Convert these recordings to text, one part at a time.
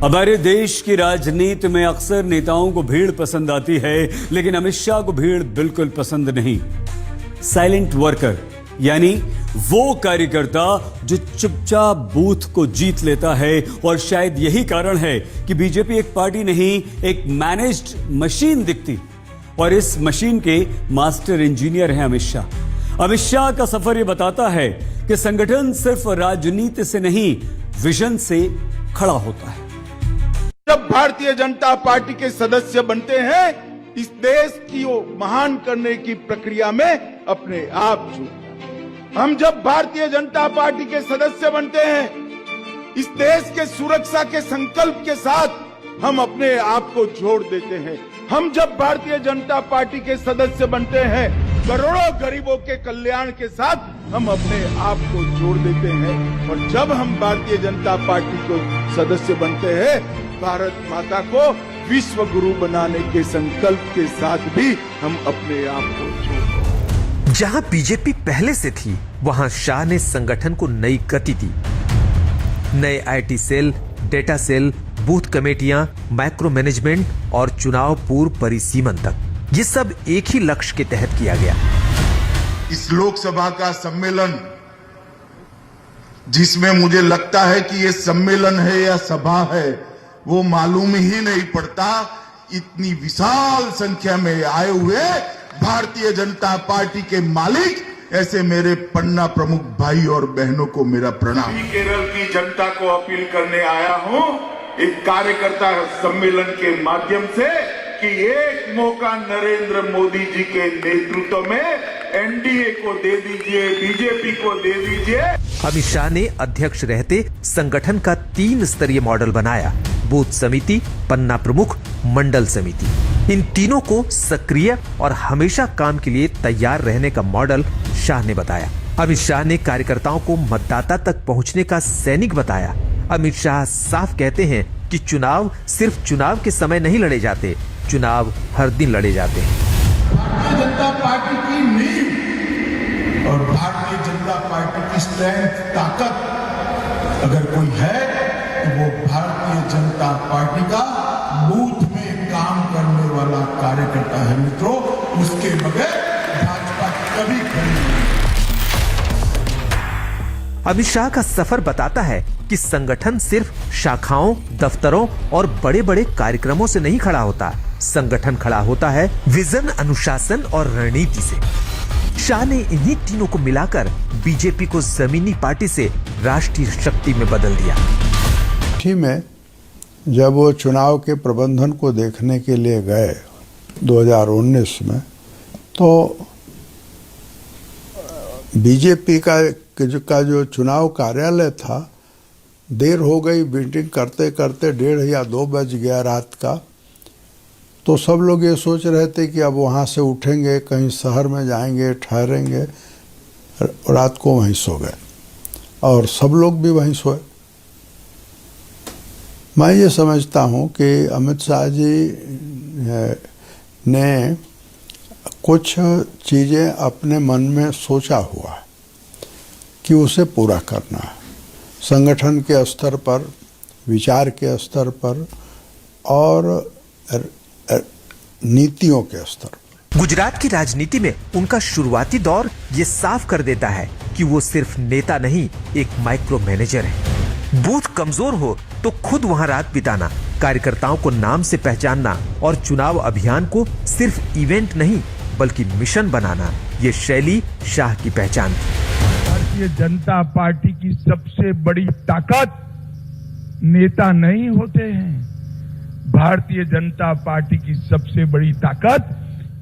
हमारे देश की राजनीति में अक्सर नेताओं को भीड़ पसंद आती है, लेकिन अमित शाह को भीड़ बिल्कुल पसंद नहीं। साइलेंट वर्कर यानी वो कार्यकर्ता जो चुपचाप बूथ को जीत लेता है। और शायद यही कारण है कि बीजेपी एक पार्टी नहीं, एक मैनेज्ड मशीन दिखती। और इस मशीन के मास्टर इंजीनियर हैं अमित शाह। अमित शाह का सफर यह बताता है कि संगठन सिर्फ राजनीति से नहीं, विजन से खड़ा होता है। जब भारतीय जनता पार्टी के सदस्य बनते हैं, इस देश की महान करने की प्रक्रिया में अपने आप जुड़ते हैं। हम जब भारतीय जनता पार्टी के सदस्य बनते हैं, इस देश के सुरक्षा के संकल्प के साथ हम अपने आप को जोड़ देते हैं। हम जब भारतीय जनता पार्टी के सदस्य बनते हैं, करोड़ों गरीबों के कल्याण के साथ हम अपने आप को जोड़ देते हैं। और जब हम भारतीय जनता पार्टी को सदस्य बनते हैं, भारत माता को विश्व गुरु बनाने के संकल्प के साथ भी हम अपने आप को जोड़ते। जहां बीजेपी पहले से थी, वहां शाह ने संगठन को नई गति दी। नए IT cell, data cell, booth कमेटियां, माइक्रो मैनेजमेंट और चुनाव पूर्व परिसीमन तक, ये सब एक ही लक्ष्य के तहत किया गया। इस लोकसभा का सम्मेलन, जिसमें मुझे लगता है कि ये सम्मेलन है या सभा है, वो मालूम ही नहीं पड़ता। इतनी विशाल संख्या में आए हुए भारतीय जनता पार्टी के मालिक, ऐसे मेरे पन्ना प्रमुख भाई और बहनों को मेरा प्रणाम। केरल की जनता को अपील करने आया हूं, एक कार्यकर्ता सम्मेलन के माध्यम से, कि एक मौका नरेंद्र मोदी जी के नेतृत्व में एनडीए को दे दीजिए, बीजेपी को दे दीजिए। अमित शाह ने अध्यक्ष रहते संगठन का 3 स्तरीय मॉडल बनाया। बूथ समिति, पन्ना प्रमुख, मंडल समिति। इन तीनों को सक्रिय और हमेशा काम के लिए तैयार रहने का मॉडल शाह ने बताया। अमित शाह ने कार्यकर्ताओं को मतदाता तक पहुंचने का सैनिक बताया। अमित शाह साफ कहते हैं कि चुनाव सिर्फ चुनाव के समय नहीं लड़े जाते, चुनाव हर दिन लड़े जाते हैं। भारतीय जनता पार्टी की नींव और भारतीय जनता पार्टी की स्ट्रेंथ, ताकत अगर कोई है तो वो भारतीय जनता पार्टी का बूथ में काम करने वाला कार्यकर्ता है। मित्रों, उसके बगैर भाजपा कभी खड़ी नहीं। अमित शाह का सफर बताता है कि संगठन सिर्फ शाखाओं, दफ्तरों और बड़े बड़े कार्यक्रमों से नहीं खड़ा होता। संगठन खड़ा होता है विजन, अनुशासन और रणनीति से। शाह ने इन्हीं तीनों को मिलाकर बीजेपी को जमीनी पार्टी से राष्ट्रीय शक्ति में बदल दिया। में जब वो चुनाव के प्रबंधन को देखने के लिए गए 2019 में, तो बीजेपी का जो चुनाव कार्यालय था, देर हो गई, मीटिंग करते करते 1:30 या 2 बज गया रात का। तो सब लोग ये सोच रहे थे कि अब वहाँ से उठेंगे, कहीं शहर में जाएंगे, ठहरेंगे। रात को वहीं सो गए और सब लोग भी वहीं सोए। मैं ये समझता हूँ कि अमित शाह जी ने कुछ चीज़ें अपने मन में सोचा हुआ है कि उसे पूरा करना है, संगठन के स्तर पर, विचार के स्तर पर और नीतियों के स्तर पर। गुजरात की राजनीति में उनका शुरुआती दौर ये साफ कर देता है कि वो सिर्फ नेता नहीं, एक माइक्रो मैनेजर है। बूथ कमजोर हो तो खुद वहां रात बिताना, कार्यकर्ताओं को नाम से पहचानना और चुनाव अभियान को सिर्फ इवेंट नहीं बल्कि मिशन बनाना, ये शैली शाह की पहचान थी। भारतीय जनता पार्टी की सबसे बड़ी ताकत नेता नहीं होते हैं। भारतीय जनता पार्टी की सबसे बड़ी ताकत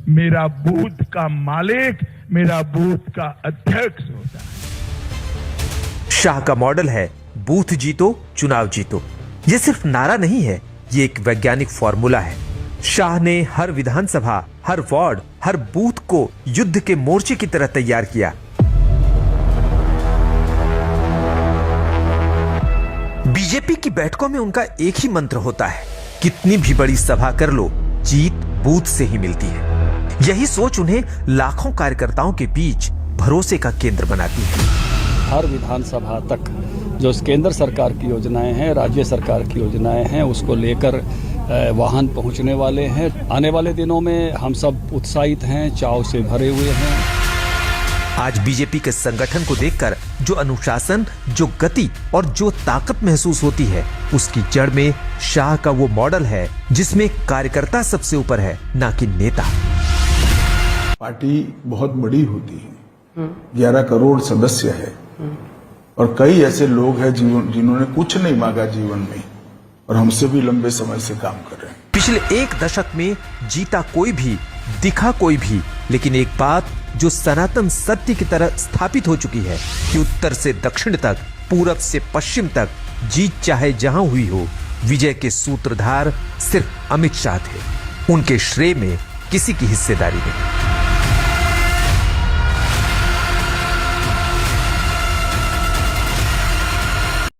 मेरा बूथ का मालिक, मेरा बूथ का अध्यक्ष होता है। शाह का मॉडल है बूथ जीतो, चुनाव जीतो। ये सिर्फ नारा नहीं है, ये एक वैज्ञानिक फॉर्मूला है। शाह ने हर विधानसभा, हर वार्ड, हर बूथ को युद्ध के मोर्चे की तरह तैयार किया। बीजेपी की बैठकों में उनका एक ही मंत्र होता है, कितनी भी बड़ी सभा कर लो, जीत बूथ से ही मिलती है। यही सोच उन्हें लाखों कार्यकर्ताओं के बीच भरोसे का केंद्र बनाती है। हर विधानसभा तक जो केंद्र सरकार की योजनाएं हैं, राज्य सरकार की योजनाएं हैं, उसको लेकर वाहन पहुंचने वाले हैं। आने वाले दिनों में हम सब उत्साहित हैं, चाव से भरे हुए हैं। आज बीजेपी के संगठन को देखकर जो अनुशासन, जो गति और जो ताकत महसूस होती है, उसकी जड़ में शाह का वो मॉडल है जिसमें कार्यकर्ता सबसे ऊपर है, ना कि नेता। पार्टी बहुत बड़ी होती है, 11 करोड़ सदस्य है और कई ऐसे लोग हैं जिन्होंने कुछ नहीं मांगा जीवन में और हमसे भी लंबे समय से काम कर रहे हैं। पिछले एक दशक में जीता कोई भी, दिखा कोई भी, लेकिन एक बात जो सनातन सत्य की तरह स्थापित हो चुकी है कि उत्तर से दक्षिण तक, पूरब से पश्चिम तक जीत चाहे जहां हुई हो, विजय के सूत्रधार सिर्फ अमित शाह थे। उनके श्रेय में किसी की हिस्सेदारी नहीं।